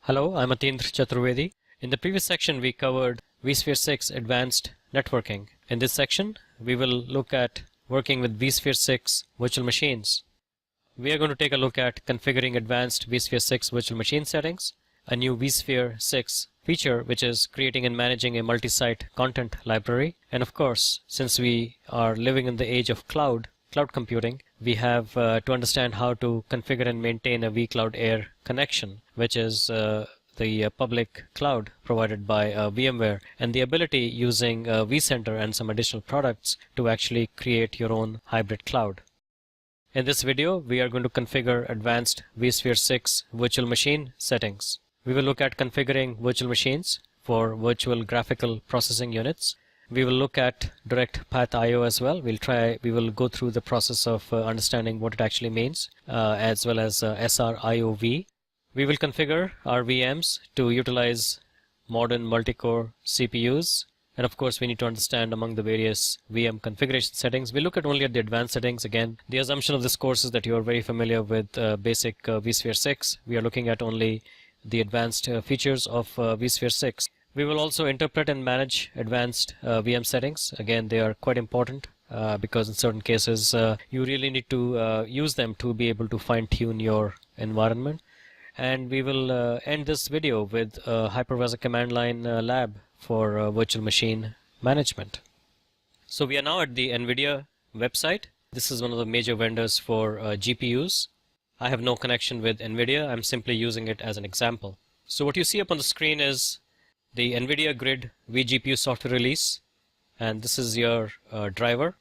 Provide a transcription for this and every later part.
Hello, I'm Atindra Chaturvedi. In the previous section, we covered vSphere 6 Advanced Networking. In this section, we will look at working with vSphere 6 virtual machines. We are going to take a look at configuring advanced vSphere 6 virtual machine settings, a new vSphere 6 feature which is creating and managing a multi-site content library, and of course, since we are living in the age of cloud computing, we have to understand how to configure and maintain a vCloud Air connection, which is the public cloud provided by VMware, and the ability using vCenter and some additional products to actually create your own hybrid cloud. In this video, we are going to configure advanced vSphere 6 virtual machine settings. We will look at configuring virtual machines for virtual graphical processing units. We will look at direct path IO as well. We will go through the process of understanding what it actually means, as well as SRIOV. We will configure our VMs to utilize modern multi-core CPUs. And of course, we need to understand among the various VM configuration settings. We look at only at the advanced settings. Again, the assumption of this course is that you are very familiar with basic vSphere 6. We are looking at only the advanced features of vSphere 6. We will also interpret and manage advanced VM settings. Again, they are quite important because in certain cases you really need to use them to be able to fine-tune your environment. And we will end this video with a hypervisor command line lab for virtual machine management. So we are now at the NVIDIA website. This is one of the major vendors for GPUs. I have no connection with NVIDIA. I'm simply using it as an example. So what you see up on the screen is the NVIDIA Grid vGPU software release, and this is your driver,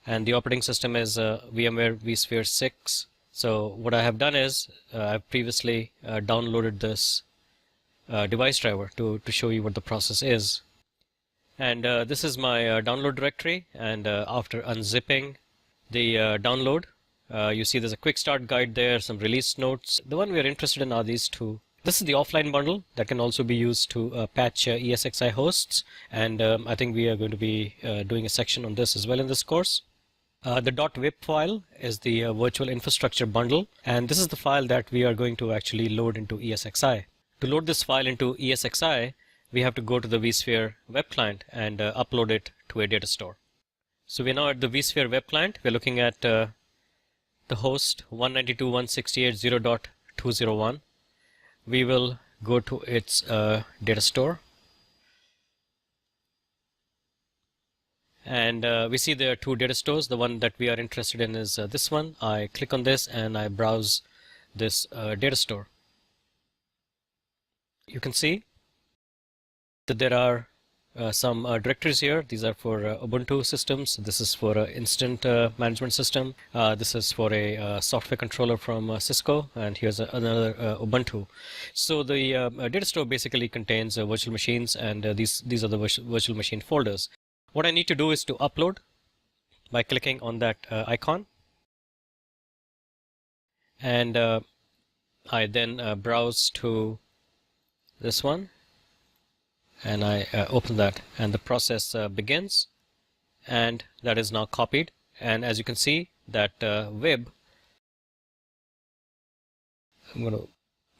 and the operating system is VMware vSphere 6. So what I have done is I've previously downloaded this device driver to show you what the process is. And this is my download directory, and after unzipping the download, you see there's a quick start guide there, some release notes. The one we are interested in are these two. This is the offline bundle that can also be used to patch ESXi hosts, and I think we are going to be doing a section on this as well in this course. The .wip file is the virtual infrastructure bundle, and this is the file that we are going to actually load into ESXi. To load this file into ESXi, we have to go to the vSphere web client and upload it to a data store. So we're now at the vSphere web client. We're looking at the host 192.168.0.201. We will go to its data store, and we see there are two data stores. The one that we are interested in is this one. I click on this and I browse this data store. You can see that there are some directories here. These are for Ubuntu systems. This is for an instant management system. This is for a software controller from Cisco, and here's another Ubuntu. So the data store basically contains virtual machines, and these are the virtual machine folders. What I need to do is to upload by clicking on that icon, and I then browse to this one, and I open that, and the process begins, and that is now copied. And as you can see, that wib, I'm going to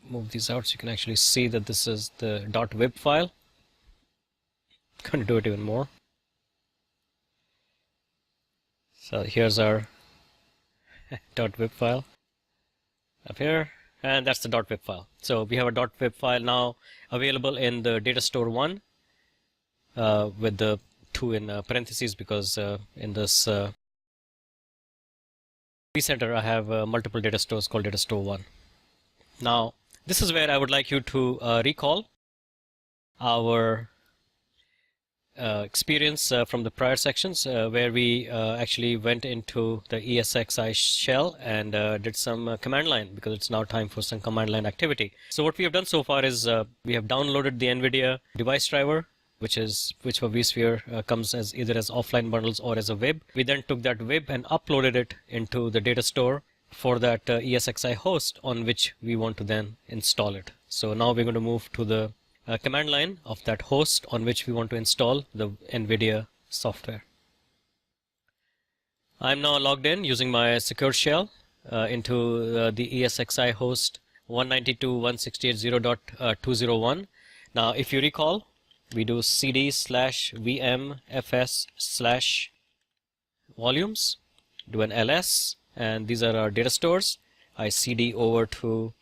move these out so you can actually see that this is the .wib file. I'm going to do it even more. So here's our .wib file up here, and that's the .wib file. So we have a .wib file now available in the data store 1 with the 2 in parentheses, because in this vCenter I have multiple data stores called data store 1. Now this is where I would like you to recall our experience from the prior sections where we actually went into the ESXi shell and did some command line, because it's now time for some command line activity. So what we have done so far is we have downloaded the NVIDIA device driver, which for vSphere comes as either as offline bundles or as a wib. We then took that wib and uploaded it into the data store for that ESXi host on which we want to then install it. So now we're going to move to the command line of that host on which we want to install the NVIDIA software. I'm now logged in using my secure shell into the ESXi host 192.168.0.201. Now, if you recall, we do cd/vmfs/volumes, do an ls, and these are our data stores. I cd over to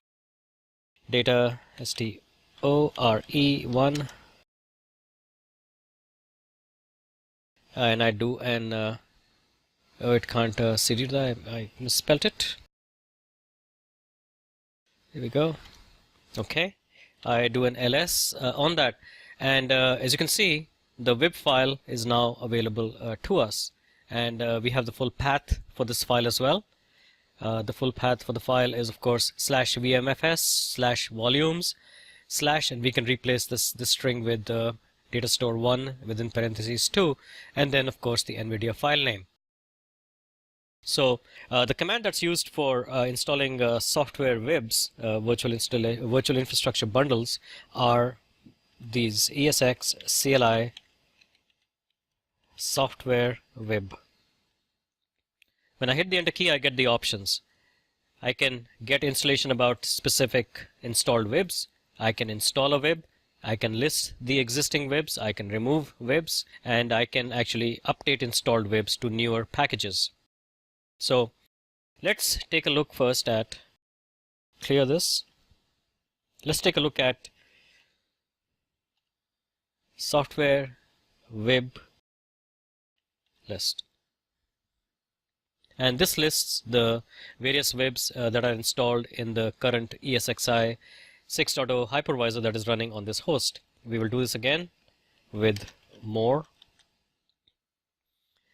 data store1, and I do an oh, it can't cd that. I misspelled it. Here we go. Okay, I do an ls on that, and as you can see, the web file is now available to us, and we have the full path for this file as well. The full path for the file is, of course, /vmfs/volumes/ and we can replace this string with data store1 within parentheses 2, and then of course the NVIDIA file name. So the command that's used for installing software WIBs, virtual infrastructure bundles, are these ESX CLI software WIB. When I hit the enter key, I get the options. I can get installation about specific installed WIBs. I can install a WIB. I can list the existing WIBs. I can remove WIBs, and I can actually update installed WIBs to newer packages. So let's take a look first at, clear this. Let's take a look at software WIB list. And this lists the various WIBs that are installed in the current ESXi 6.0 hypervisor that is running on this host. We will do this again with more.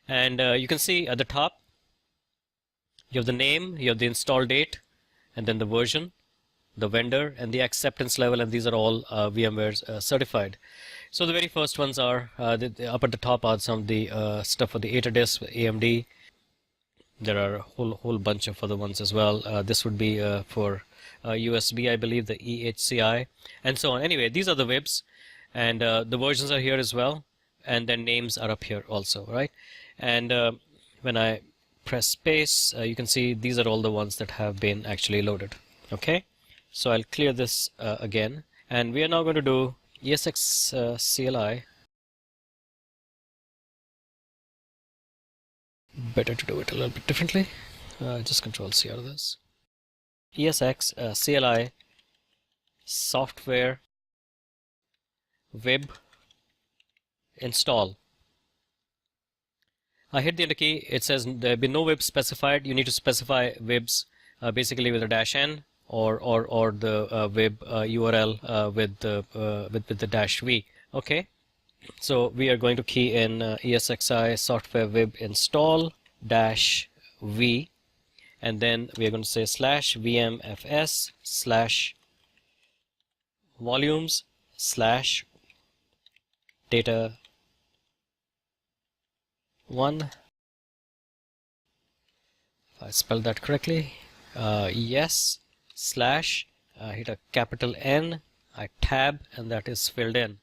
And you can see at the top, you have the name, you have the install date, and then the version, the vendor, and the acceptance level, and these are all VMware's certified. So the very first ones are, up at the top are some of the stuff for the ATADIS, AMD. There are a whole bunch of other ones as well. This would be for USB, I believe, the EHCI, and so on. Anyway, these are the WIBs, and the versions are here as well, and then names are up here also, right? And when I press space, you can see these are all the ones that have been actually loaded. Okay, so I'll clear this again, and we are now going to do ESX CLI. Better to do it a little bit differently. Just Control-C out of this. ESX CLI software WIB install. I hit the enter key. It says there have been no WIBs specified. You need to specify WIBs basically with a -n or the WIB URL with the -v. Okay, so we are going to key in ESXi software WIB install -v, and then we are going to say /vmfs/volumes/data1. If I spelled that correctly, yes, slash, hit a capital N, I tab, and that is filled in.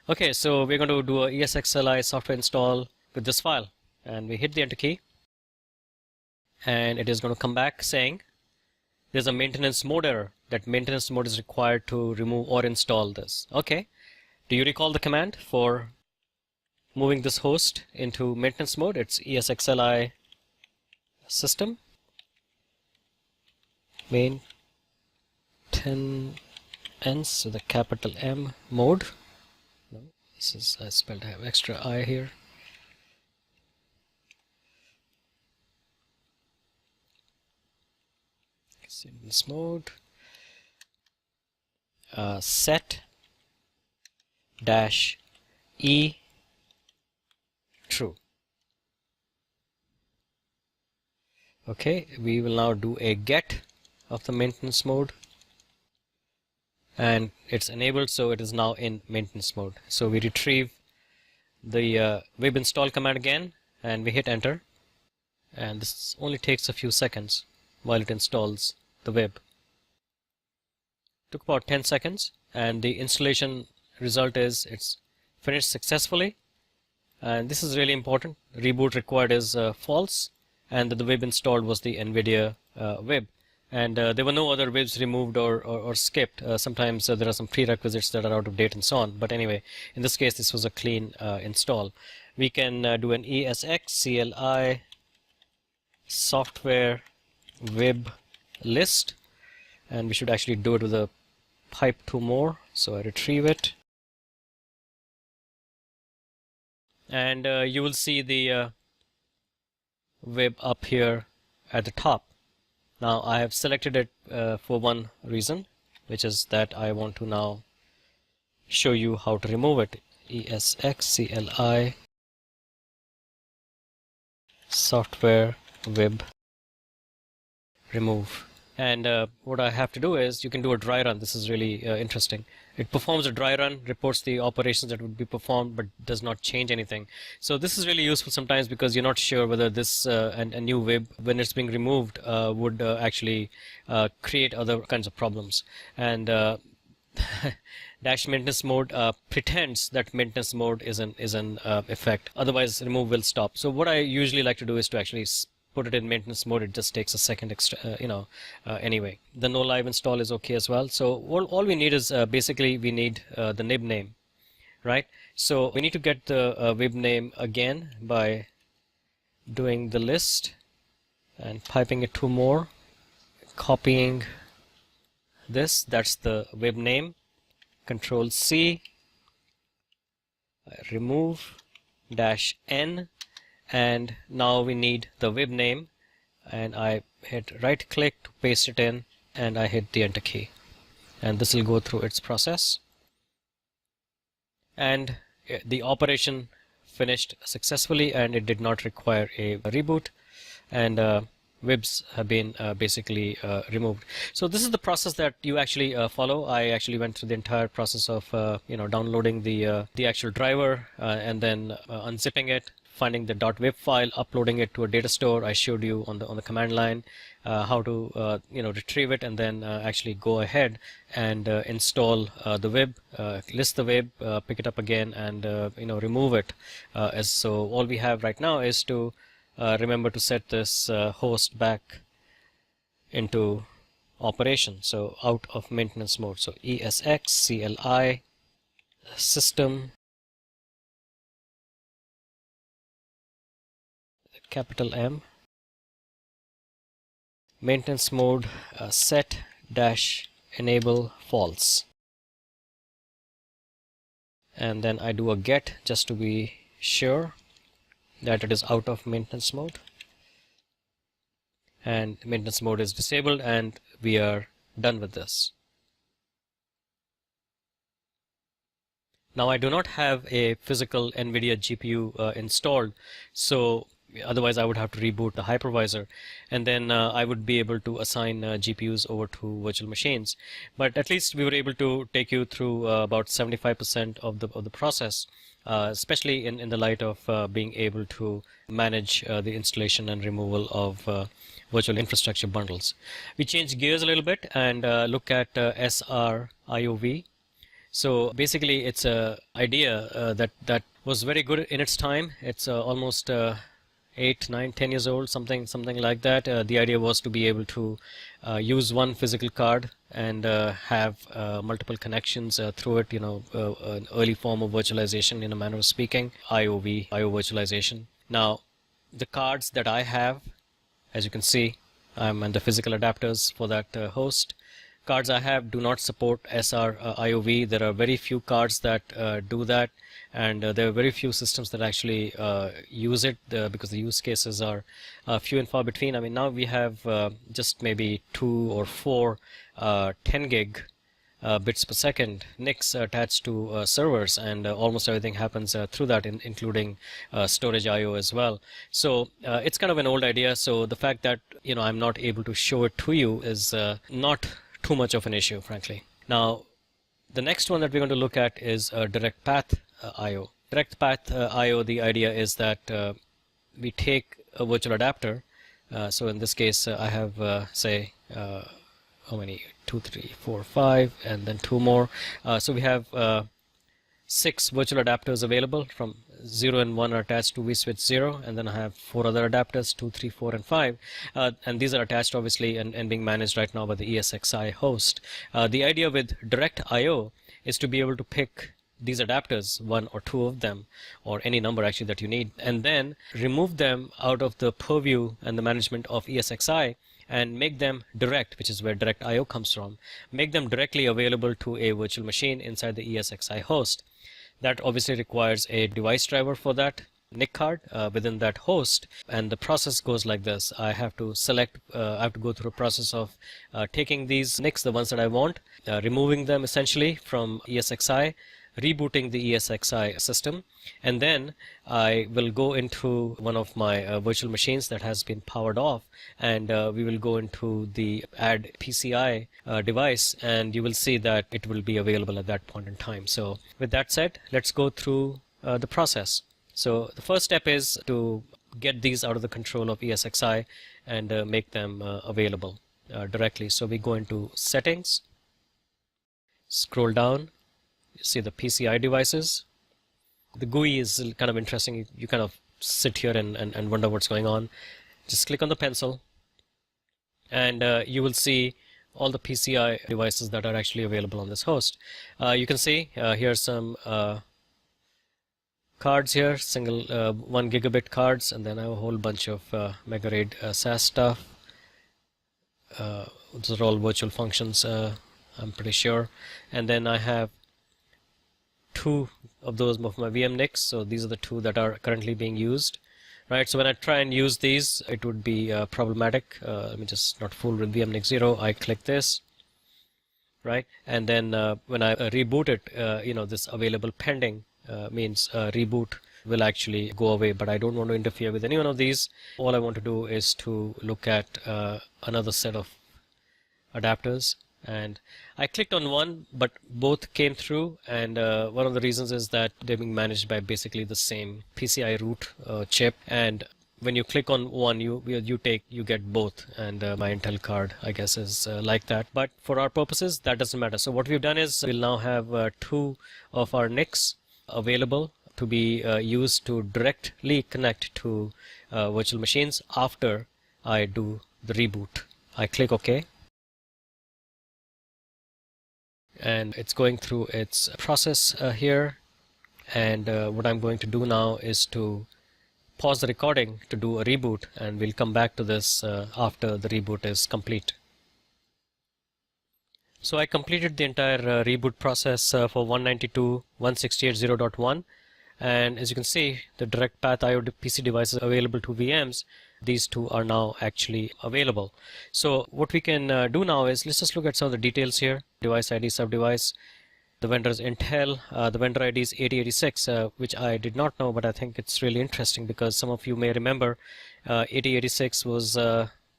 Okay, so we're going to do a ESXi software install with this file, and we hit the enter key, and it is going to come back saying there's a maintenance mode error. That maintenance mode is required to remove or install this. Okay, do you recall the command for moving this host into maintenance mode? It's ESXi system maintenance with a capital M mode. No, this is, I spelled, I have extra I here. In this mode, set -e true. Okay, we will now do a get of the maintenance mode, and it's enabled, so it is now in maintenance mode. So we retrieve the WIB install command again, and we hit enter, and this only takes a few seconds while it installs the WIB. Took about 10 seconds, and the installation result is it's finished successfully. And this is really important. Reboot required is false, and the WIB installed was the NVIDIA WIB. and there were no other webs removed or skipped. Sometimes there are some prerequisites that are out of date and so on. But anyway, in this case, this was a clean install. We can do an ESX CLI software web list, and we should actually do it with a pipe 2 more. So I retrieve it, and you will see the web up here at the top. Now I have selected it for one reason, which is that I want to now show you how to remove it. ESX CLI software web remove. And what I have to do is, you can do a dry run. This is really interesting. It performs a dry run, reports the operations that would be performed, but does not change anything. So this is really useful sometimes because you're not sure whether this a new web, when it's being removed, would actually create other kinds of problems. And dash maintenance mode pretends that maintenance mode is in effect. Otherwise, remove will stop. So what I usually like to do is to actually put it in maintenance mode. It just takes a second extra, anyway. The no live install is okay as well. So all we need is basically we need the nib name, right? So we need to get the web name again by doing the list and piping it 2 more, copying this. That's the web name. Control C, remove -n. And now we need the web name, and I hit right click to paste it in, and I hit the enter key, and this will go through its process, and the operation finished successfully, and it did not require a reboot, and webs have been basically removed. So this is the process that you actually follow. I actually went through the entire process of downloading the actual driver, and then unzipping it, finding the .web file, uploading it to a data store. I showed you on the command line how to retrieve it, and then actually go ahead and install the web, list the web, pick it up again, and remove it. So all we have right now is to remember to set this host back into operation, so out of maintenance mode. So ESX CLI system capital M, maintenance mode set dash enable false, and then I do a get just to be sure that it is out of maintenance mode, and maintenance mode is disabled, and we are done with this. Now I do not have a physical NVIDIA GPU installed, so otherwise I would have to reboot the hypervisor, and then I would be able to assign GPUs over to virtual machines. But at least we were able to take you through about 75% of the process, especially in the light of being able to manage the installation and removal of virtual infrastructure bundles. We change gears a little bit and look at SRIOV. So basically, it's a idea that was very good in its time. It's almost 8, 9, 10 years old, something like that. The idea was to be able to use one physical card and have multiple connections through it. An early form of virtualization, in a manner of speaking, IO virtualization. Now, the cards that I have, as you can see, I'm on the physical adapters for that host. Cards I have do not support SRIOV. There are very few cards that do that, and there are very few systems that actually use it because the use cases are few and far between. I mean, now we have just maybe 2 or 4 10 gig bits per second NICs attached to servers, and almost everything happens through that, including storage IO as well. So it's kind of an old idea. So the fact that I'm not able to show it to you is not too much of an issue, frankly. Now, the next one that we're going to look at is direct path IO. Direct path IO, the idea is that we take a virtual adapter. So in this case, I have, say, how many? 2, 3, 4, 5, and then 2 more. So we have 6 virtual adapters available from 0 and 1 are attached to vSwitch 0, and then I have 4 other adapters, 2, 3, 4, and 5, and these are attached obviously and being managed right now by the ESXi host. The idea with direct I/O is to be able to pick these adapters, 1 or 2 of them, or any number actually that you need, and then remove them out of the purview and the management of ESXi and make them direct, which is where direct I/O comes from, make them directly available to a virtual machine inside the ESXi host. That obviously requires a device driver for that NIC card within that host, and the process goes like this. I have to select, I have to go through a process of taking these NICs, the ones that I want, removing them essentially from ESXi, rebooting the ESXi system, and then I will go into one of my virtual machines that has been powered off, and we will go into the add PCI device, and you will see that it will be available at that point in time. So with that said, let's go through the process. So the first step is to get these out of the control of ESXi and make them available directly. So we go into settings, scroll down, see the PCI devices. The GUI is kind of interesting. You kind of sit here and wonder what's going on. Just click on the pencil, and you will see all the PCI devices that are actually available on this host. You can see here are some cards here, single 1 gigabit cards, and then I have a whole bunch of MegaRAID SAS stuff. Those are all virtual functions, I'm pretty sure. And then I have 2 of those of my VM NICs, so these are the 2 that are currently being used, right? So when I try and use these, it would be problematic. Let me just not fool with VM NIC 0. I click this, right? And then when I reboot it, this available pending means reboot will actually go away, but I don't want to interfere with any one of these. All I want to do is to look at another set of adapters, and I clicked on one, but both came through, and one of the reasons is that they're being managed by basically the same PCI root chip, and when you click on one, you get both, and my Intel card, I guess, is like that. But for our purposes, that doesn't matter. So what we've done is we'll now have 2 of our NICs available to be used to directly connect to virtual machines after I do the reboot. I click OK, and it's going through its process here, and what I'm going to do now is to pause the recording to do a reboot, and we'll come back to this after the reboot is complete. So I completed the entire reboot process for 192.168.0.1, and as you can see, the direct path IO PC devices available to VMs, these 2 are now actually available. So what we can do now is, let's just look at some of the details here. Device ID, sub-device. The vendor is Intel. The vendor ID is 8086, which I did not know, but I think it's really interesting because some of you may remember 8086 was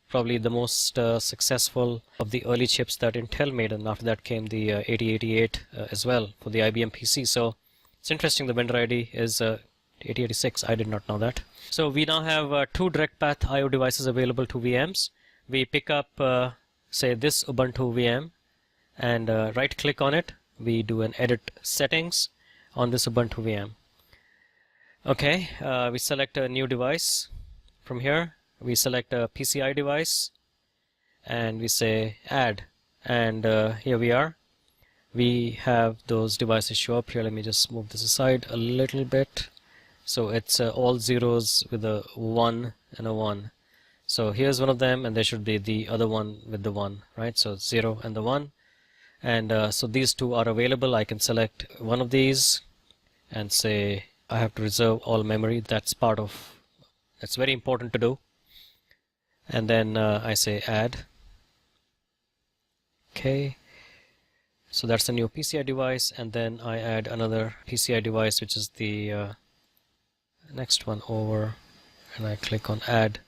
probably the most successful of the early chips that Intel made, and after that came the 8088 as well for the IBM PC. So it's interesting the vendor ID is 8086. I did not know that. So we now have 2 direct path IO devices available to VMs. We pick up, say, this Ubuntu VM, and right click on it. We do an edit settings on this Ubuntu VM. Okay, we select a new device from here. We select a PCI device, and we say add, and here we are. We have those devices show up here. Let me just move this aside a little bit. So it's all zeros with a 1 and a 1. So here's one of them, and there should be the other one with the 1, right? So 0 and the 1. And so these 2 are available. I can select one of these and say I have to reserve all memory. That's very important to do. And then I say add. Okay. So that's a new PCI device, and then I add another PCI device, which is the next one over, and I click on add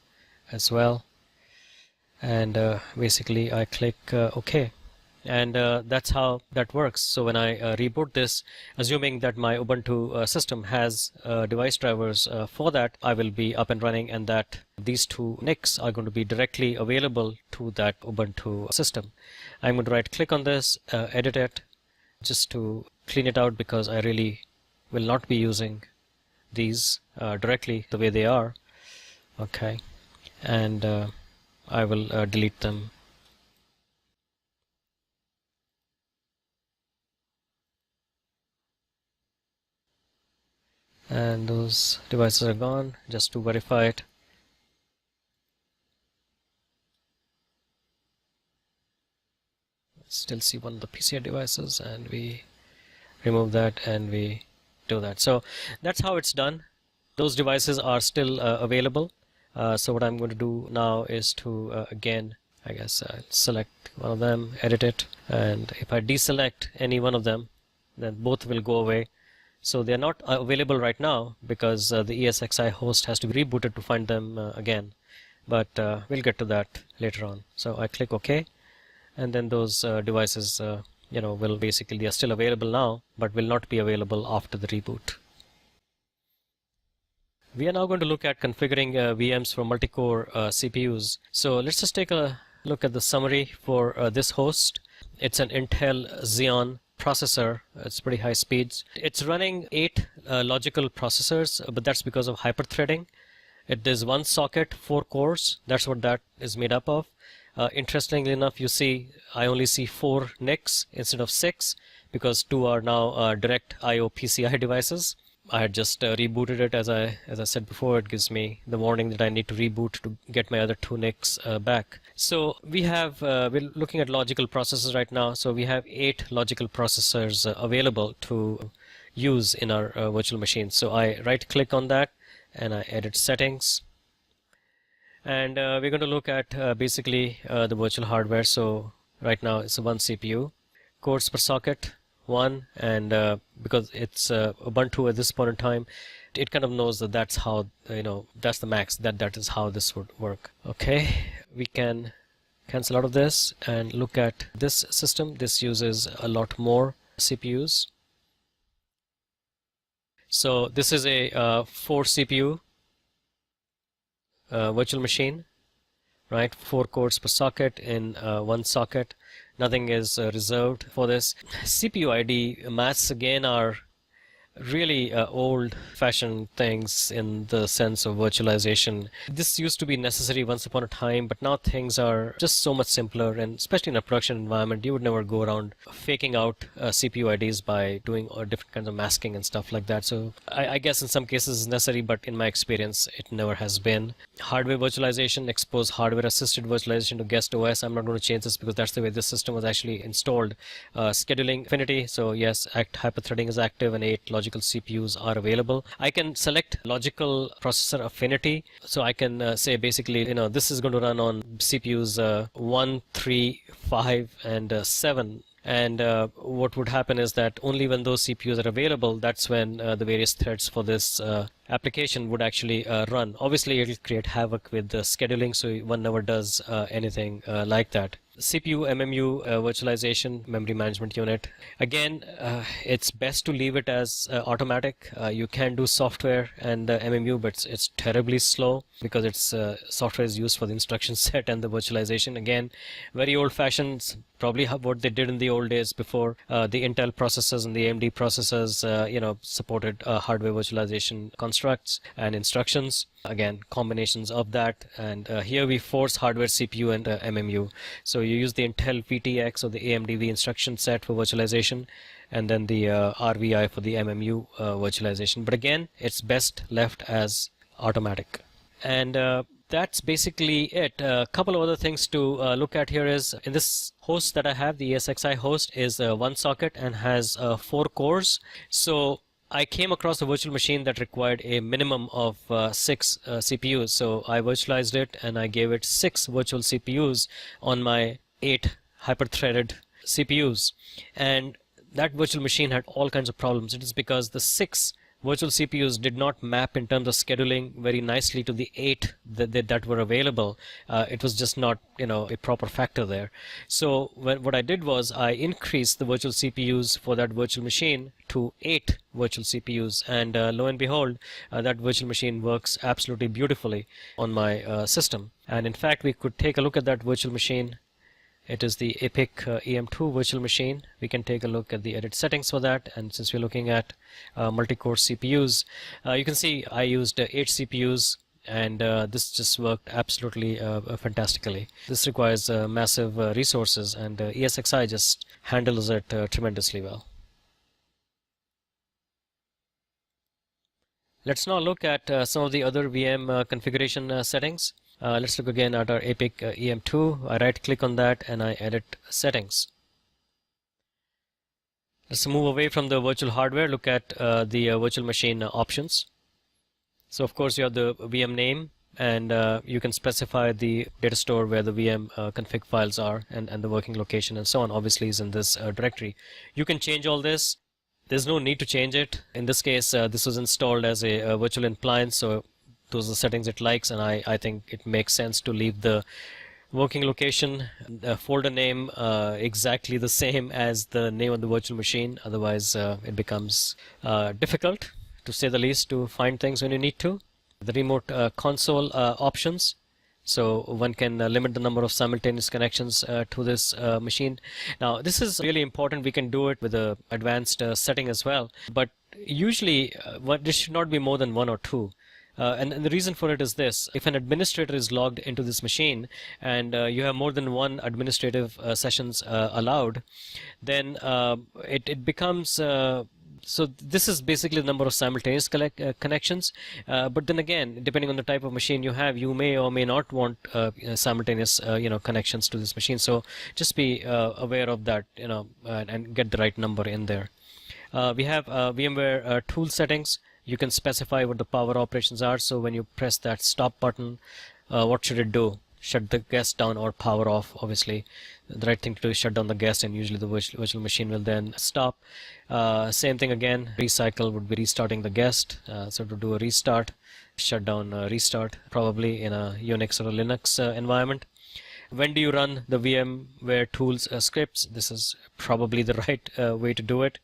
as well, and basically I click OK, and that's how that works. So when I reboot this, assuming that my Ubuntu system has device drivers for that, I will be up and running, and that these 2 NICs are going to be directly available to that Ubuntu system. I'm going to right click on this, edit it, just to clean it out, because I really will not be using these directly the way they are. Okay, and I will delete them. And those devices are gone, just to verify it. Still see one of the PCI devices, and we remove that and we do that. So that's how it's done. Those devices are still available. So what I'm going to do now is to again, I guess, select one of them, edit it, and if I deselect any one of them, then both will go away. So they are not available right now because the ESXi host has to be rebooted to find them again. But we'll get to that later on. So I click OK, and then those devices will basically, they are still available now, but will not be available after the reboot. We are now going to look at configuring VMs for multi-core CPUs. So let's just take a look at the summary for this host. It's an Intel Xeon processor. It's pretty high speeds. It's running 8 logical processors, but that's because of hyperthreading. It is one socket, 4 cores. That's what that is made up of. Interestingly enough, you see I only see 4 NICs instead of 6 because 2 are now direct IO PCI devices. I had just rebooted it, as I said before. It gives me the warning that I need to reboot to get my other 2 NICs back. So we have we're looking at logical processors right now. So we have 8 logical processors available to use in our virtual machine. So I right click on that and I edit settings, and we're going to look at basically the virtual hardware. So right now it's a 1 CPU, cores per socket 1, and because it's Ubuntu at this point in time, it kind of knows that that's how, that's the max, that is how this would work. Okay, we can cancel out of this and look at this system. This uses a lot more CPUs. So this is a 4 CPU virtual machine, right? 4 cores per socket in 1 socket. Nothing is reserved for this. CPU ID masks again are really old-fashioned things in the sense of virtualization. This used to be necessary once upon a time, but now things are just so much simpler, and especially in a production environment, you would never go around faking out CPU IDs by doing different kinds of masking and stuff like that. So I guess in some cases it's necessary, but in my experience, it never has been. Hardware virtualization, expose hardware-assisted virtualization to guest OS. I'm not going to change this because that's the way this system was actually installed. Scheduling affinity, so yes, hyperthreading is active and 8 logical CPUs are available. I can select logical processor affinity, so I can say basically, this is going to run on CPUs 1, 3, 5, and 7. And what would happen is that only when those CPUs are available, that's when the various threads for this application would actually run. Obviously, it'll create havoc with the scheduling, so one never does anything like that. CPU MMU virtualization, memory management unit. Again, it's best to leave it as automatic. You can do software and MMU, but it's terribly slow because its software is used for the instruction set and the virtualization. Again, very old-fashioned, probably what they did in the old days before the Intel processors and the AMD processors, supported hardware virtualization constructs and instructions. Again, combinations of that, and here we force hardware CPU and MMU. So you use the Intel VTX or the AMD V instruction set for virtualization, and then the RVI for the MMU virtualization. But again, it's best left as automatic. And that's basically it. A couple of other things to look at here is, in this host that I have, the ESXi host is 1 socket and has 4 cores. So I came across a virtual machine that required a minimum of 6 CPUs. So I virtualized it and I gave it 6 virtual CPUs on my 8 hyper-threaded CPUs. And that virtual machine had all kinds of problems. It is because the 6 virtual CPUs did not map in terms of scheduling very nicely to the 8 that were available. It was just not, a proper factor there. So what I did was I increased the virtual CPUs for that virtual machine to 8 virtual CPUs, and lo and behold, that virtual machine works absolutely beautifully on my system. And in fact, we could take a look at that virtual machine It is the EPIC EM2 virtual machine. We can take a look at the edit settings for that. And since we're looking at multi-core CPUs, you can see I used 8 CPUs, and this just worked absolutely fantastically. This requires massive resources, and ESXi just handles it tremendously well. Let's now look at some of the other VM configuration settings. Let's look again at our EPIC EM2. I right click on that and I edit settings. Let's move away from the virtual hardware, look at the virtual machine options. So of course you have the VM name, and you can specify the data store where the VM config files are, and the working location and so on obviously is in this directory. You can change all this. There's no need to change it. In this case, this was installed as a virtual appliance, so those are the settings it likes, and I think it makes sense to leave the working location, folder name exactly the same as the name of the virtual machine. Otherwise, it becomes difficult, to say the least, to find things when you need to. The remote console options. So one can limit the number of simultaneous connections to this machine. Now this is really important. We can do it with an advanced setting as well. But usually this should not be more than 1 or 2. And the reason for it is this: if an administrator is logged into this machine and you have more than one administrative sessions allowed, then it becomes so this is basically the number of simultaneous connections. But then again, depending on the type of machine you have, you may or may not want simultaneous connections to this machine. So just be aware of that, and get the right number in there. We have VMware tool settings. You can specify what the power operations are. So when you press that stop button, what should it do? Shut the guest down or power off? Obviously the right thing to do is shut down the guest, and usually the virtual machine will then stop. Same thing again, recycle would be restarting the guest. So to do a restart, shut down, restart, probably in a Unix or a Linux environment. When do you run the VMware tools scripts? This is probably the right way to do it.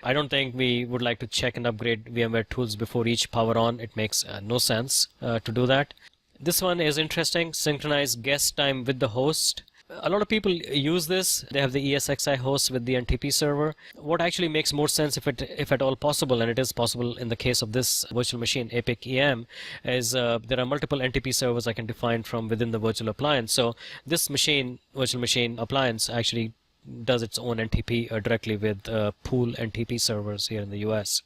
I don't think we would like to check and upgrade VMware tools before each power on. It makes no sense to do that. This one is interesting: synchronize guest time with the host. A lot of people use this. They have the ESXi host with the NTP server. What actually makes more sense, if at all possible, and it is possible in the case of this virtual machine, EPIC EM, is there are multiple NTP servers I can define from within the virtual appliance. So this virtual machine appliance actually does its own NTP directly with pool NTP servers here in the US.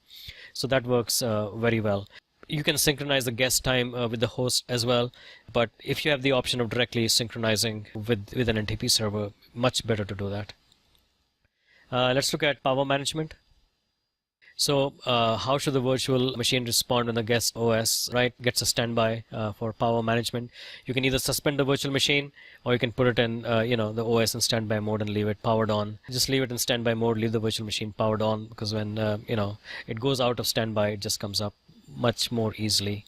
So that works very well. You can synchronize the guest time with the host as well, but if you have the option of directly synchronizing with an NTP server, much better to do that. Let's look at power management. So how should the virtual machine respond when the guest OS gets a standby for power management? You can either suspend the virtual machine, or you can put it in the OS in standby mode and leave it powered on. Just leave it in standby mode, leave the virtual machine powered on, because when it goes out of standby, it just comes up much more easily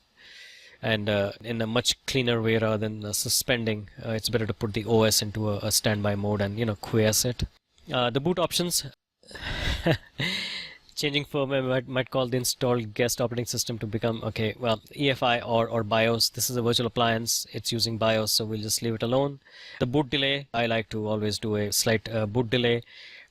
and in a much cleaner way rather than suspending. It's better to put the OS into a standby mode and quiesce it. The boot options. Changing firmware might call the installed guest operating system to become EFI or BIOS. This is a virtual appliance. It's using BIOS, so we'll just leave it alone. The boot delay, I like to always do a slight boot delay.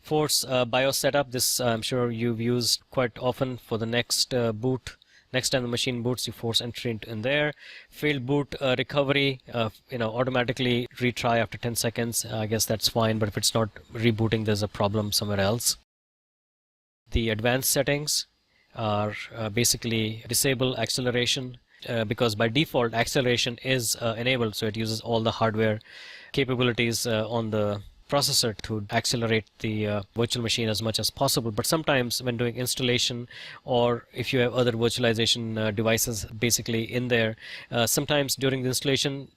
Force BIOS setup. This I'm sure you've used quite often for the next boot. Next time the machine boots, you force entry in there. Failed boot recovery, automatically retry after 10 seconds. I guess that's fine, but if it's not rebooting, there's a problem somewhere else. The advanced settings are basically disable acceleration because by default acceleration is enabled, so it uses all the hardware capabilities on the processor to accelerate the virtual machine as much as possible. But sometimes when doing installation, or if you have other virtualization devices basically in there, sometimes during the installation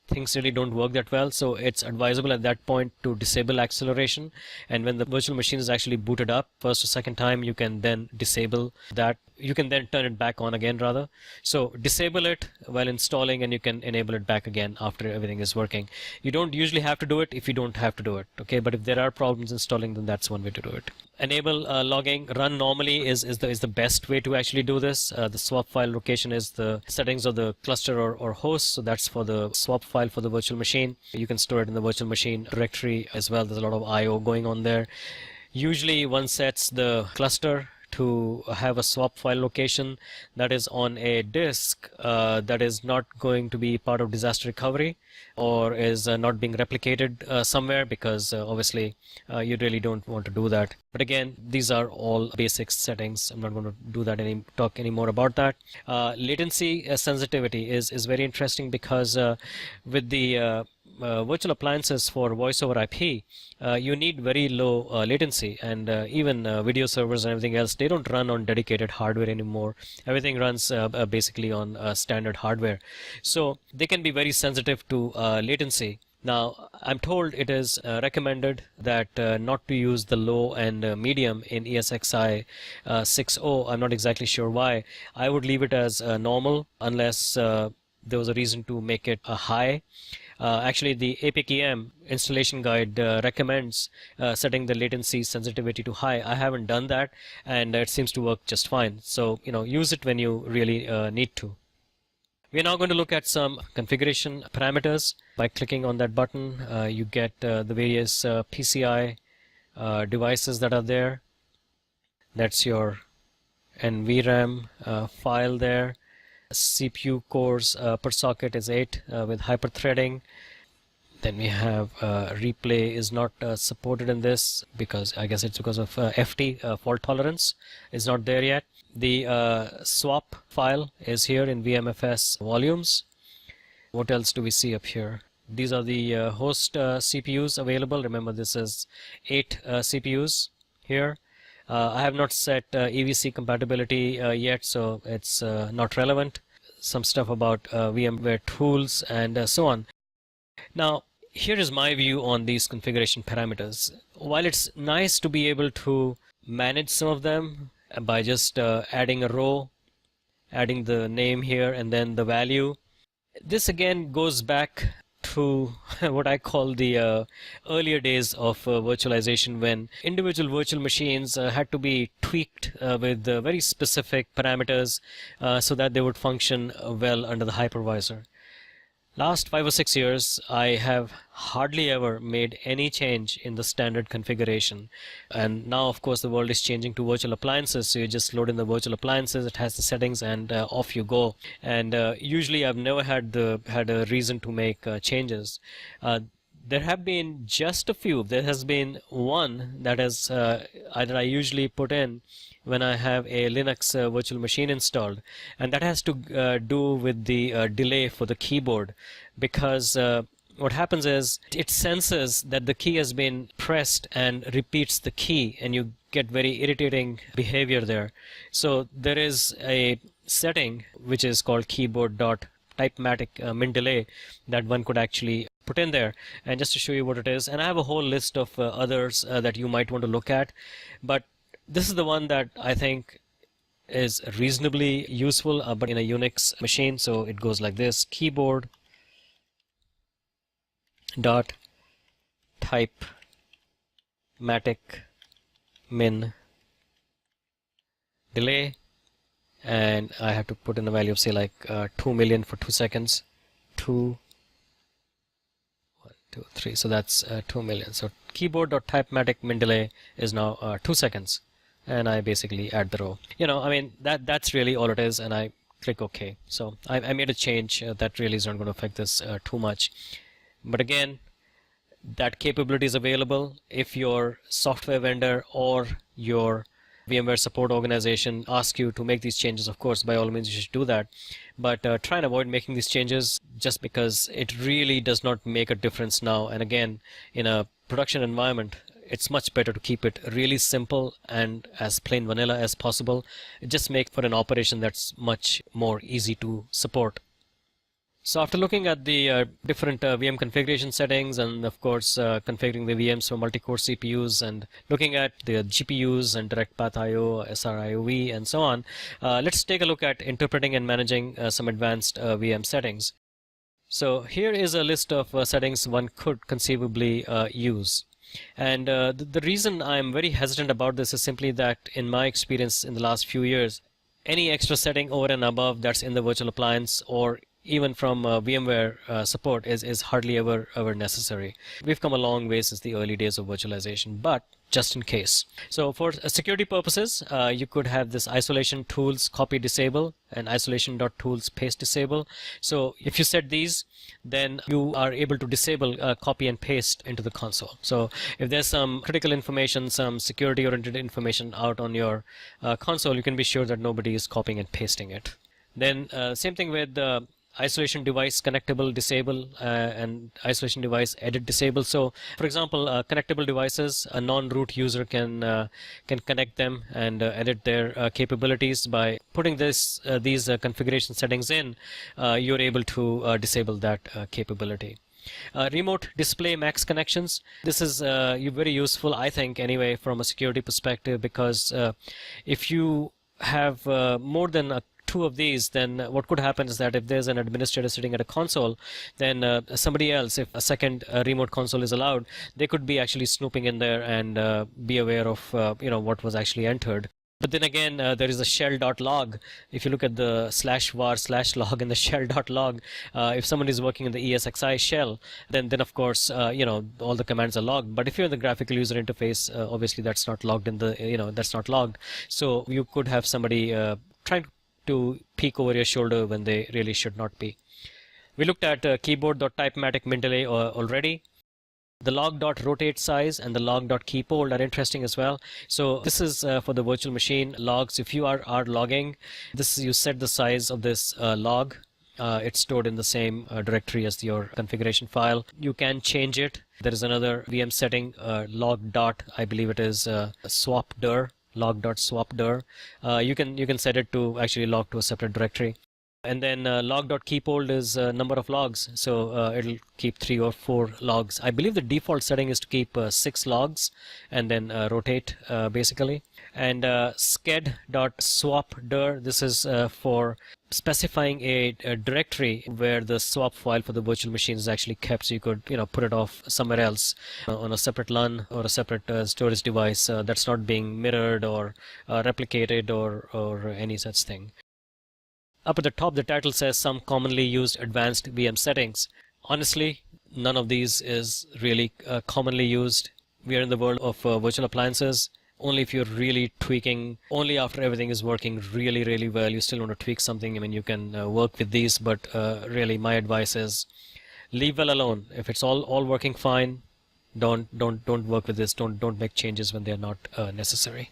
things really don't work that well, so it's advisable at that point to disable acceleration. And when the virtual machine is actually booted up first or second time, you can then disable that you can then turn it back on again rather. So disable it while installing, and you can enable it back again after everything is working. You don't usually have to do it if you don't have to do it, okay? But if there are problems installing, then that's one way to do it. Enable logging. Run normally is the best way to actually do this. The swap file location is the settings of the cluster or host, so that's for the swap file for the virtual machine. You can store it in the virtual machine directory as well. There's a lot of I/O going on there. Usually one sets the cluster to have a swap file location that is on a disk that is not going to be part of disaster recovery, or is not being replicated somewhere, because obviously you really don't want to do that. But again, these are all basic settings. I'm not going to talk any more about that. Latency sensitivity is very interesting, because with the virtual appliances for voice over IP, you need very low latency, and even video servers and everything else, they don't run on dedicated hardware anymore. Everything runs basically on standard hardware, so they can be very sensitive to latency. Now, I'm told it is recommended that not to use the low and medium in ESXi 6.0. I'm not exactly sure why. I would leave it as normal unless there was a reason to make it a high. Actually, the APKM installation guide recommends setting the latency sensitivity to high. I haven't done that, and it seems to work just fine. So, use it when you really need to. We're now going to look at some configuration parameters. By clicking on that button, you get the various PCI devices that are there. That's your NVRAM file there. CPU cores per socket is 8 with hyperthreading. Then we have replay is not supported in this, because I guess it's because of FT, fault tolerance is not there yet. The swap file is here in VMFS volumes. What else do we see up here? These are the host CPUs available. Remember, this is 8 CPUs here. I have not set EVC compatibility yet, so it's not relevant. Some stuff about VMware tools and so on. Now, here is my view on these configuration parameters. While it's nice to be able to manage some of them by just adding a row, adding the name here and then the value, this again goes back to what I call the earlier days of virtualization, when individual virtual machines had to be tweaked with very specific parameters so that they would function well under the hypervisor. Last 5 or 6 years, I have hardly ever made any change in the standard configuration. And now, of course, the world is changing to virtual appliances. So you just load in the virtual appliances, it has the settings, and off you go. And usually I've never had a reason to make changes. There have been just a few. There has been one that has that I usually put in when I have a Linux virtual machine installed, and that has to do with the delay for the keyboard, because what happens is it senses that the key has been pressed and repeats the key, and you get very irritating behavior there. So there is a setting which is called keyboard.typematic min delay that one could actually put in there. And just to show you what it is, and I have a whole list of others that you might want to look at, but this is the one that I think is reasonably useful, but in a Unix machine. So it goes like this: keyboard dot type matic min delay, and I have to put in a value of, say, like 2 million for 2 seconds. 2 1 2 3, so that's 2 million. So keyboard.typematic min delay is now 2 seconds, and I basically add the row. I mean, that's really all it is, and I click OK. So I made a change that really is not going to affect this too much. But again, that capability is available if your software vendor or your VMware support organization asks you to make these changes. Of course, by all means, you should do that. But try and avoid making these changes, just because it really does not make a difference now. And again, in a production environment, it's much better to keep it really simple and as plain vanilla as possible. It just makes for an operation that's much more easy to support. So after looking at the different VM configuration settings and of course configuring the VMs for multi-core CPUs and looking at the GPUs and direct path IO, SRIOV and so on, let's take a look at interpreting and managing some advanced VM settings. So here is a list of settings one could conceivably use. And the reason I'm very hesitant about this is simply that in my experience in the last few years, any extra setting over and above that's in the virtual appliance or even from VMware support is hardly ever necessary. We've come a long way since the early days of virtualization, but just in case. So for security purposes, you could have this isolation tools copy disable and isolation.tools paste disable. So if you set these, then you are able to disable copy and paste into the console. So if there's some critical information, some security oriented information out on your console, you can be sure that nobody is copying and pasting it. Then same thing with isolation device connectable disable and isolation device edit disable. So for example, connectable devices, a non-root user can connect them and edit their capabilities. By putting these configuration settings in, you're able to disable that capability. Remote display max connections. This is very useful, I think, anyway, from a security perspective, because if you have more than two of these, then what could happen is that if there's an administrator sitting at a console, then somebody else, if a second remote console is allowed, they could be actually snooping in there and be aware of what was actually entered. But then again, there is a shell.log. If you look at the /var/log in the shell.log, if someone is working in the ESXi shell, then of course, all the commands are logged. But if you're in the graphical user interface, obviously that's not logged in the, that's not logged. So you could have somebody trying to peek over your shoulder when they really should not be. We looked at keyboard.typematic min delay already. The log.rotate size and the log.keepOld are interesting as well. So this is for the virtual machine logs. If you are logging, you set the size of this log. It's stored in the same directory as your configuration file. You can change it. There is another VM setting, log dot, I believe it is swapdir, log.swapdir. You can set it to actually log to a separate directory. And then log.keepOld is number of logs, so it'll keep 3 or 4 logs. I believe the default setting is to keep 6 logs and then rotate basically. And sked.swapdir, this is for specifying a directory where the swap file for the virtual machine is actually kept, so you could put it off somewhere else on a separate LUN or a separate storage device that's not being mirrored or replicated or any such thing. Up at the top, the title says some commonly used advanced VM settings. Honestly, none of these is really commonly used. We are in the world of virtual appliances. Only if you're really tweaking, only after everything is working really well, you still want to tweak something. I mean, you can work with these, but really my advice is leave well alone. If it's all working fine, don't work with this. Don't make changes when they're not necessary.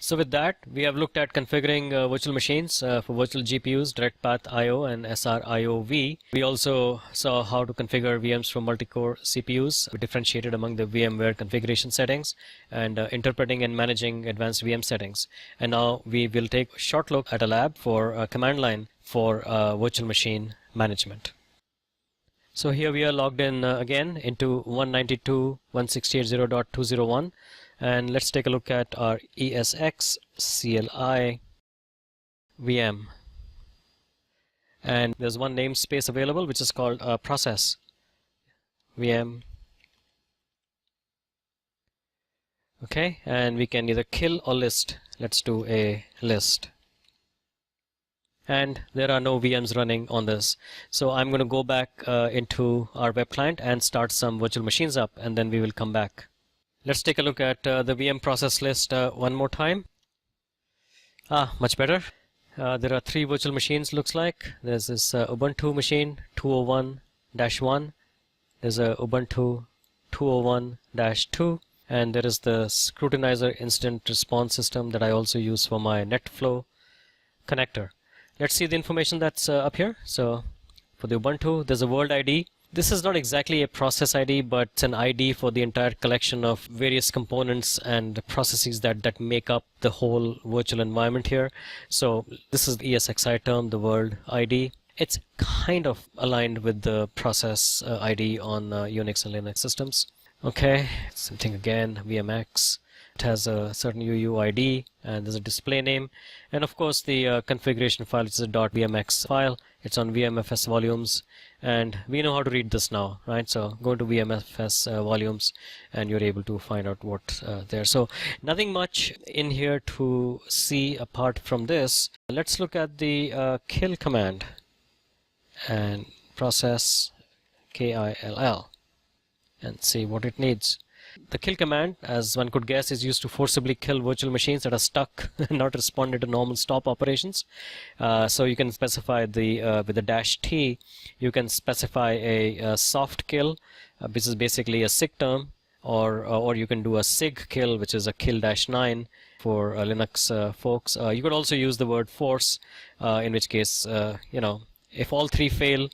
So with that, we have looked at configuring virtual machines for virtual GPUs, direct path IO and SRIOV. We also saw how to configure VMs for multi-core CPUs. We differentiated among the VMware configuration settings and interpreting and managing advanced VM settings. And now we will take a short look at a lab for command line for virtual machine management. So here we are logged in again into 192.168.0.201. And let's take a look at our ESX CLI VM. And there's one namespace available, which is called process VM. Okay, and we can either kill or list. Let's do a list. And there are no VMs running on this. So I'm going to go back into our web client and start some virtual machines up, and then we will come back. Let's take a look at the VM process list one more time. Much better. There are 3 virtual machines, looks like. There's this Ubuntu machine 201-1. There's a Ubuntu 201-2. And there is the Scrutinizer incident response system that I also use for my NetFlow connector. Let's see the information that's up here. So for the Ubuntu, there's a world ID. This is not exactly a process ID, but it's an ID for the entire collection of various components and processes that make up the whole virtual environment here. So this is the ESXi term, the world ID. It's kind of aligned with the process ID on Unix and Linux systems. Okay, same thing again, VMX. It has a certain UUID and there's a display name, and of course the configuration file, which is a .vmx file. It's on VMFS volumes, and we know how to read this now, right? So go to VMFS volumes and you're able to find out what's there. So nothing much in here to see apart from this. Let's look at the kill command and process kill and see what it needs. The kill command, as one could guess, is used to forcibly kill virtual machines that are stuck, not responding to normal stop operations. So you can specify the with the -T, you can specify a soft kill, which is basically a SIG term, or you can do a SIG kill, which is a kill-9 for Linux folks. You could also use the word force, in which case, if all three fail,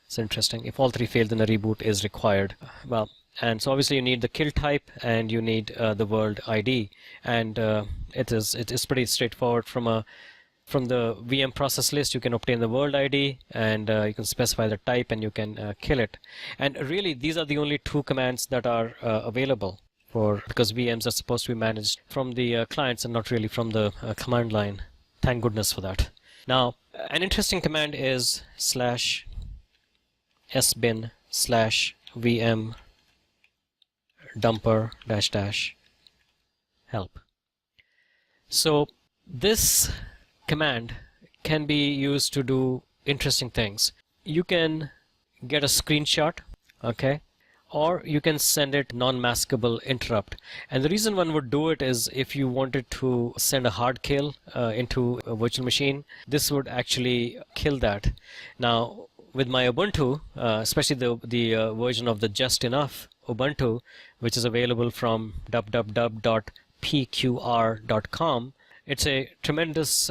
it's interesting. If all three fail, then a reboot is required. Well, and so obviously you need the kill type and you need the world ID, and it is pretty straightforward. From the VM process list, you can obtain the world ID, and you can specify the type, and you can kill it. And really, these are the only two commands that are available because VMs are supposed to be managed from the clients and not really from the command line. Thank goodness for that. Now, an interesting command is /sbin/vm dumper --help. So this command can be used to do interesting things. You can get a screenshot, okay, or you can send it non-maskable interrupt. And the reason one would do it is if you wanted to send a hard kill into a virtual machine, this would actually kill that. Now, with my Ubuntu, especially the version of the Just Enough Ubuntu, which is available from www.pqr.com, it's a tremendous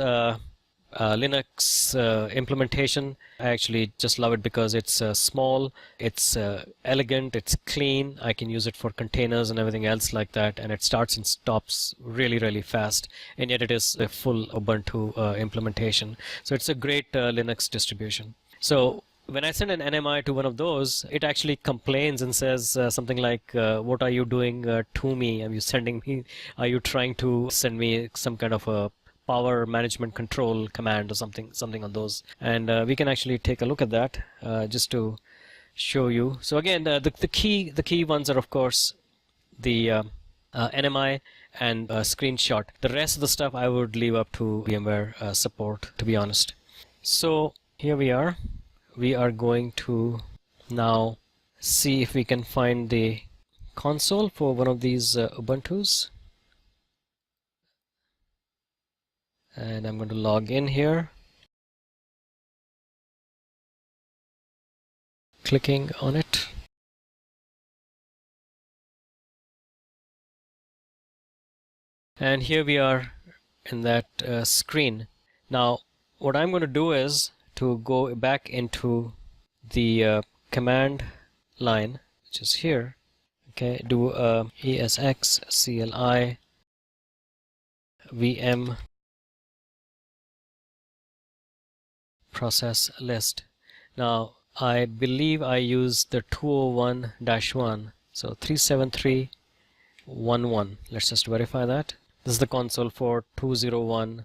Linux implementation. I actually just love it because it's small, it's elegant, it's clean. I can use it for containers and everything else like that, and it starts and stops really, really fast, and yet it is a full Ubuntu implementation. So it's a great Linux distribution. So when I send an NMI to one of those, it actually complains and says something like, what are you doing to me? Are you trying to send me some kind of a power management control command or something on those? And we can actually take a look at that just to show you. So again, the key ones are, of course, the NMI and screenshot. The rest of the stuff I would leave up to VMware support, to be honest. So here we are. We are going to now see if we can find the console for one of these Ubuntus. And I'm going to log in here. Clicking on it. And here we are in that screen. Now, what I'm going to do is to go back into the command line, which is here. Okay, do ESX CLI VM process list. Now, I believe I used the 201-1, so 37311. Let's just verify that. This is the console for 201-1.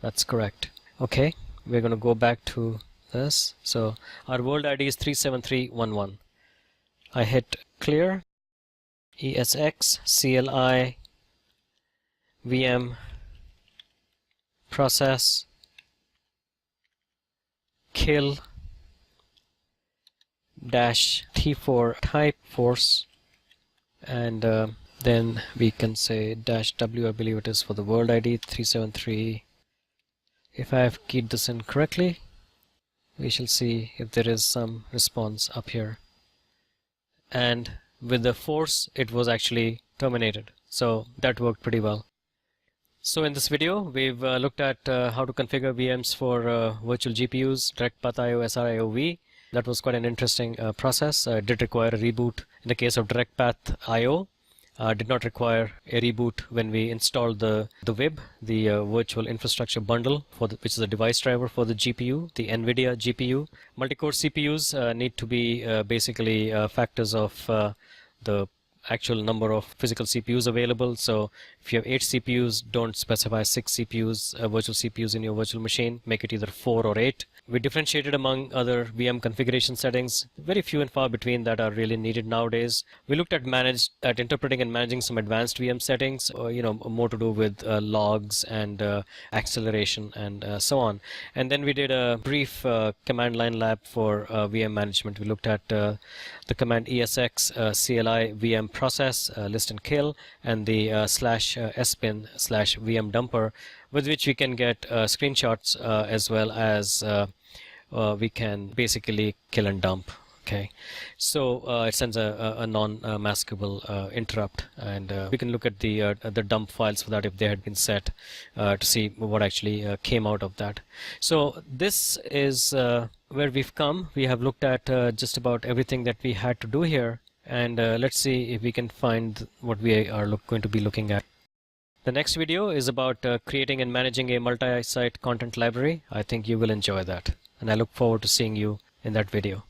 That's correct. Okay. We're going to go back to this. So our world ID is 37311. I hit clear, ESX CLI VM process kill -T4 type force, and then we can say -W, I believe it is for the world ID 373. If I have keyed this in correctly, we shall see if there is some response up here. And with the force, it was actually terminated. So that worked pretty well. So in this video, we've looked at how to configure VMs for virtual GPUs, direct path IO, SRIOV. That was quite an interesting process. It did require a reboot in the case of direct path IO. did not require a reboot when we installed the VIB, the virtual infrastructure bundle, which is a device driver for the GPU, the NVIDIA GPU. Multi-core CPUs need to be basically factors of the actual number of physical CPUs available. So if you have 8 CPUs, don't specify 6 CPUs, virtual CPUs in your virtual machine. Make it either 4 or 8. We differentiated among other VM configuration settings, very few and far between that are really needed nowadays. We looked at interpreting and managing some advanced VM settings, more to do with logs and acceleration and so on. And then we did a brief command line lab for VM management. We looked at the command ESX CLI VM process, list and kill, and the /spin /VM dumper, with which we can get screenshots as well as we can basically kill and dump. Okay, so it sends a non-maskable interrupt, and we can look at the dump files for that if they had been set to see what actually came out of that. So this is where we've come. We have looked at just about everything that we had to do here, and let's see if we can find what we are going to be looking at. The next video is about creating and managing a multi-site content library. I think you will enjoy that, and I look forward to seeing you in that video.